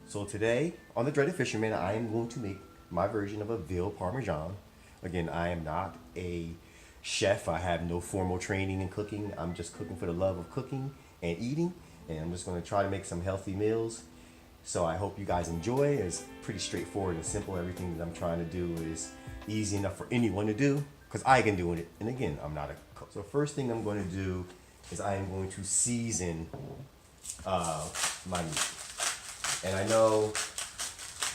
So today on the Dreaded Fisherman, I am going to make my version of a veal parmesan. Again, I am not a chef. I have no formal training in cooking. I'm just cooking for the love of cooking and eating, and I'm just going to try to make some healthy meals. So I hope you guys enjoy. It's pretty straightforward and simple. Everything that I'm trying to do is easy enough for anyone to do because I can do it. And again, I'm not a cook. So first thing I'm going to do is I am going to season my meat. And I know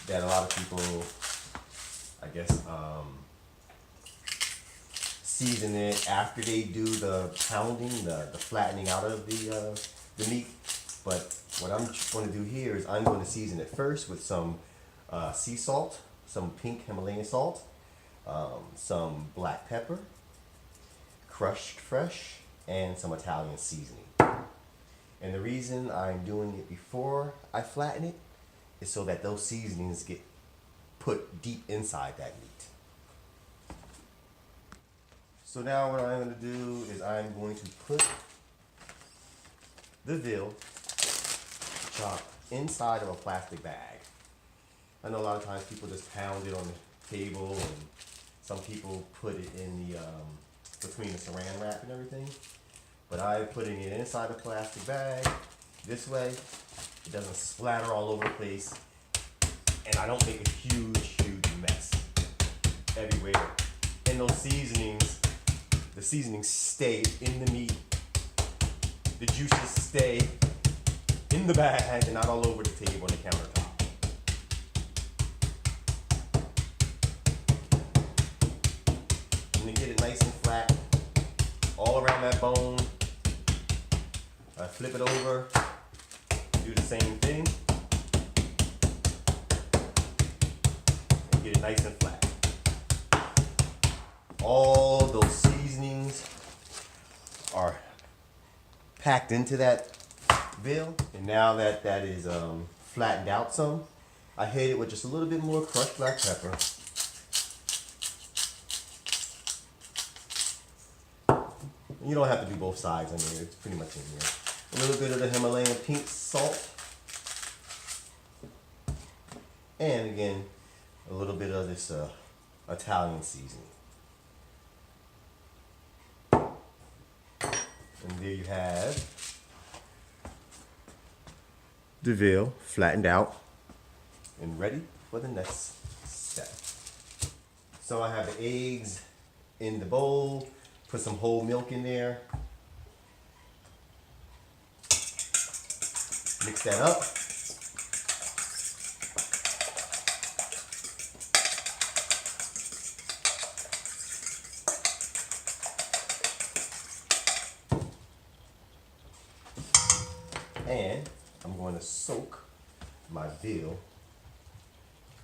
that a lot of people, I guess, season it after they do the pounding, the flattening out of the meat. But what I'm going to do here is I'm going to season it first with some sea salt, some pink Himalayan salt, some black pepper, crushed fresh, and some Italian seasoning. And the reason I'm doing it before I flatten it is so that those seasonings get put deep inside that meat. So now what I'm going to do is I'm going to put the veal chopped inside of a plastic bag. I know a lot of times people just pound it on the table, and some people put it in the between the saran wrap and everything. But I'm putting it inside a plastic bag. This way, it doesn't splatter all over the place, and I don't make a huge mess everywhere. And those seasonings, the seasonings stay in the meat. The juices stay in the bag and not all over the table and the countertop. And then get it nice and flat all around that bone. Flip it over, do the same thing, and get it nice and flat. All those seasonings are packed into that veal, and now that that is flattened out some, I hit it with just a little bit more crushed black pepper. You don't have to do both sides. I mean, it's pretty much in here. A little bit of the Himalayan pink salt. And again, a little bit of this Italian seasoning. And there you have the veal flattened out and ready for the next step. So I have the eggs in the bowl. Put some whole milk in there. Mix that up. And I'm going to soak my veal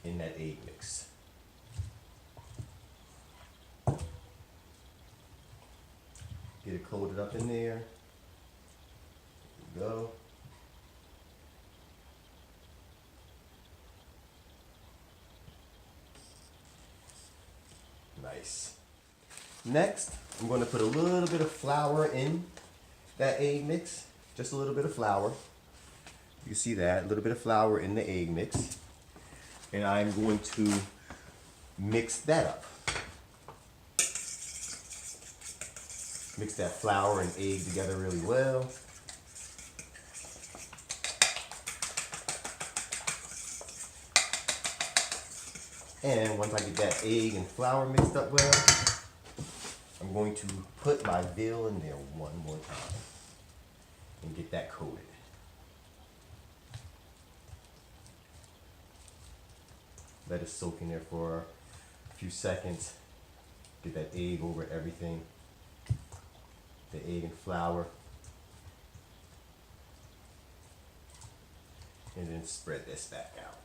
in that egg mix. Get it coated up in there. There we go. Nice. Next, I'm going to put a little bit of flour in that egg mix. Just a little bit of flour. You can see that, a little bit of flour in the egg mix. And I'm going to mix that up. Mix that flour and egg together really well. And once I get that egg and flour mixed up well, I'm going to put my veal in there one more time and get that coated. Let it soak in there for a few seconds. Get that egg over everything. The egg and flour, and then spread this back out.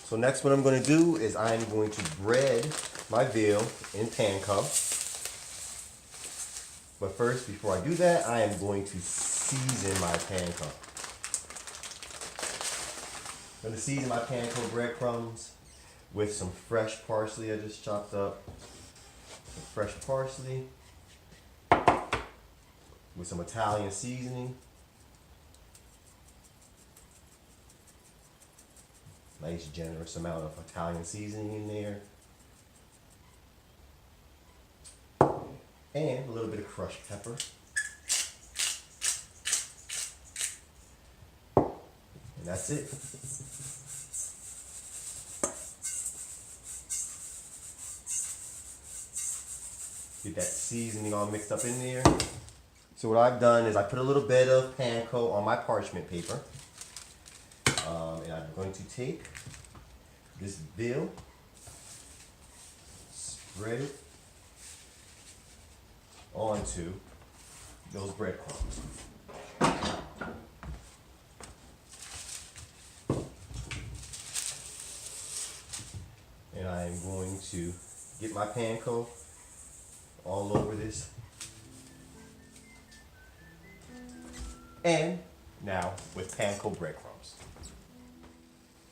So next what I'm going to do is I'm going to bread my veal in pan cup. But first, before I do that, I am going to season my pan cup. I'm going to season my pan cup breadcrumbs with some fresh parsley I just chopped up. Some fresh parsley with some Italian seasoning, Nice generous amount of Italian seasoning in there. And a little bit of crushed pepper. And that's it. Get that seasoning all mixed up in there. So what I've done is I put a little bit of panko on my parchment paper. And I'm going to take this veal, spread it onto those breadcrumbs. And I'm going to get my panko all over this. And now with panko breadcrumbs.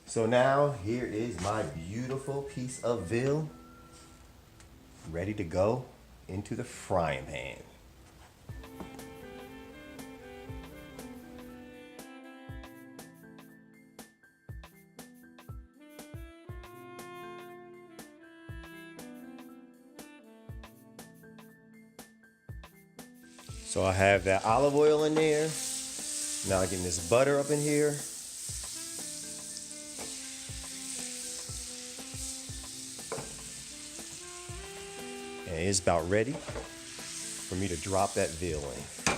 So now here is my beautiful piece of veal ready to go into the frying pan. So I have that olive oil in there. Now getting this butter up in here. And it's about ready for me to drop that veal in.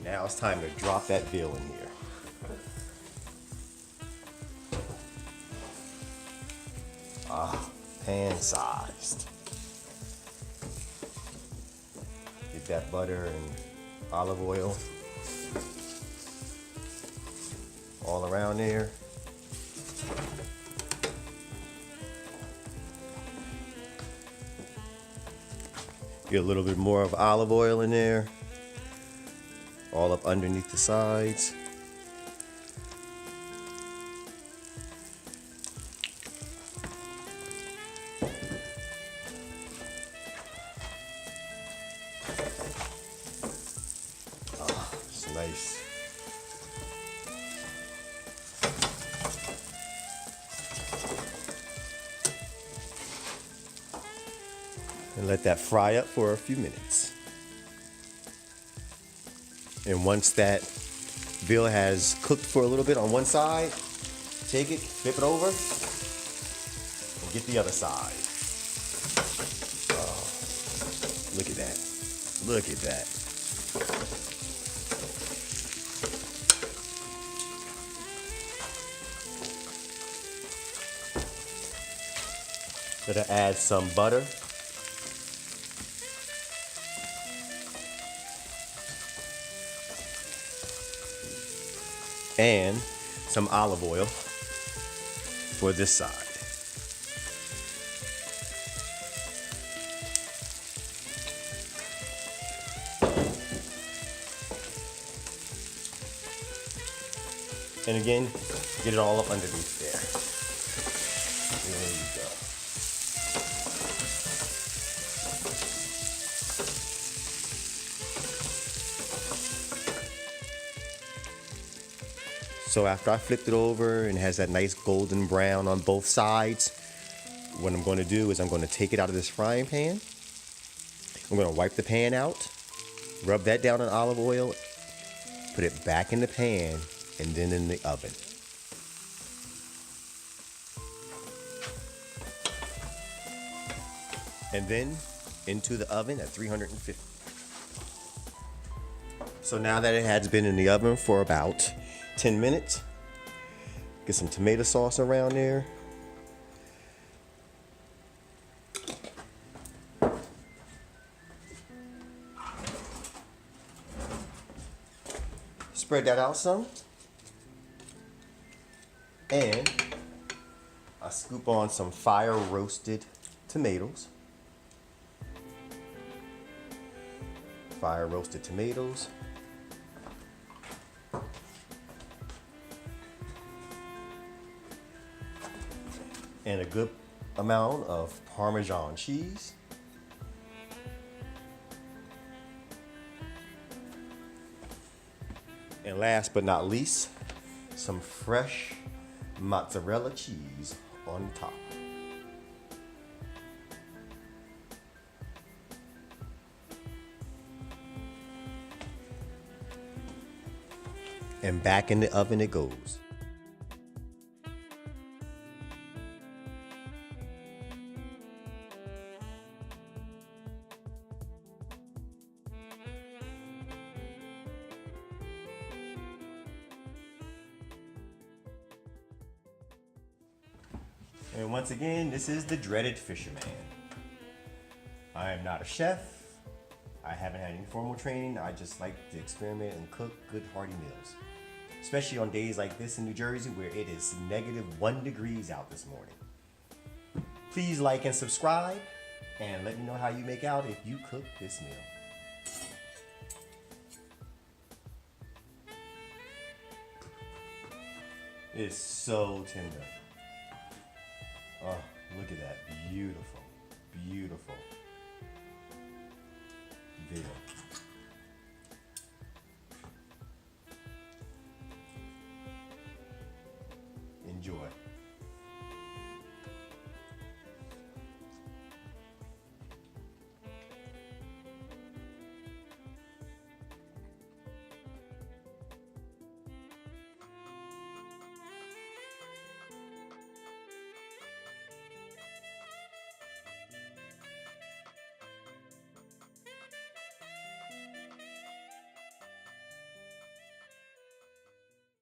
Now it's time to drop that veal in here. Pan sized. Get that butter and olive oil all around there. Get a little bit more of olive oil in there, all up underneath the sides. It's nice. And let that fry up for a few minutes. And once that veal has cooked for a little bit on one side, take it, flip it over, and get the other side. Oh, look at that. Look at that. Gonna add some butter. And some olive oil for this side. And again, get it all up underneath there. There you go. So after I flipped it over and it has that nice golden brown on both sides, what I'm going to do is I'm going to take it out of this frying pan. I'm going to wipe the pan out, rub that down in olive oil, put it back in the pan, and then in the oven. And then into the oven at 350. So now that it has been in the oven for about 10 minutes, get some tomato sauce around there. Spread that out some. And I scoop on some fire roasted tomatoes. Fire roasted tomatoes. And a good amount of Parmesan cheese. And last but not least, some fresh mozzarella cheese on top. And back in the oven it goes. And once again, this is the dreaded Fisherman. I am not a chef. I haven't had any formal training. I just like to experiment and cook good hearty meals. Especially on days like this in New Jersey where it is -1 degrees out this morning. Please like and subscribe and let me know how you make out if you cook this meal. It's so tender. Oh, look at that. Beautiful. Beautiful. Veal.